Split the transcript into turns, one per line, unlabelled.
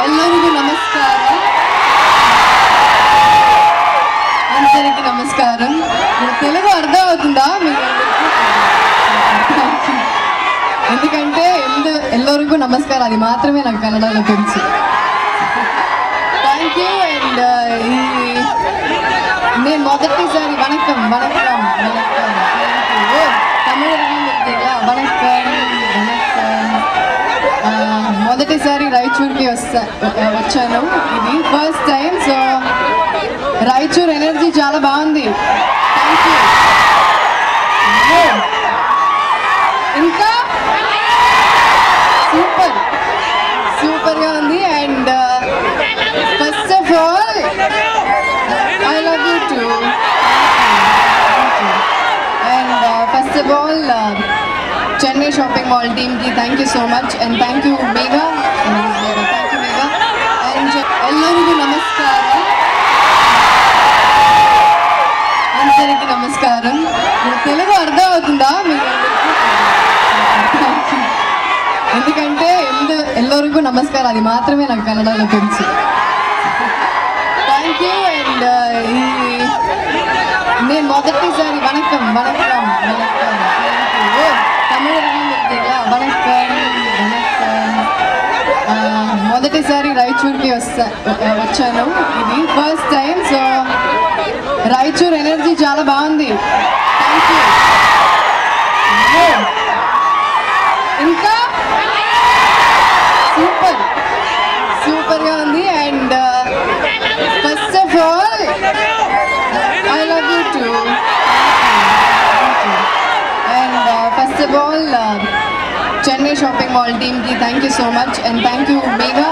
ಎಲ್ಲರಿಗೂ ನಮಸ್ಕಾರ. అందరికీ నమస్కారం. తెలుగు అర్థం అవుతుందా మీకు? ఎందుకంటే ఎల్లరిಗೂ నమస్కారం అది మాత్రమే నాకు కన్నడలో తెలుసు. Thank you. అండ్ నేను మొదటిసారి వణక్కం వణక్కం వణక్కం తమిళం వణక్కం వణక్కం మొదటిసారి రాయచూర్కి వచ్చాను. ఇది first time. So Raichur energy చాలా బాగుంది. Thank you. ఇంకా సూపర్ సూపర్గా ఉంది. And first of all I love you too. And first of all Chennai shopping mall టీమ్కి thank you so much. And thank you Megha. Thank you Megha. And ఎల్లరిಗೂ నమస్కారం. అందరికీ నమస్కారం. తెలుగు అర్థం అవుతుందా మీకు? ఎందుకంటే ఎల్లరిಗೂ నమస్కారం అది మాత్రమే నాకు కన్నడలో తెలుసు. Thank you. అండ్ నేను మొదటిసారి వణక్కం వణక్కం వణక్కం తమిళం వణక్కం వణక్కం మొదటిసారి రాయచూర్కి వచ్చాను. ఇది first time. So Raichur energy చాలా బాగుంది. Thank you. ఇంకా సూపర్ సూపర్గా ఉంది. And first of all I love you too. And first of all Chennai shopping mall టీమ్కి thank you so much. And thank you Megha.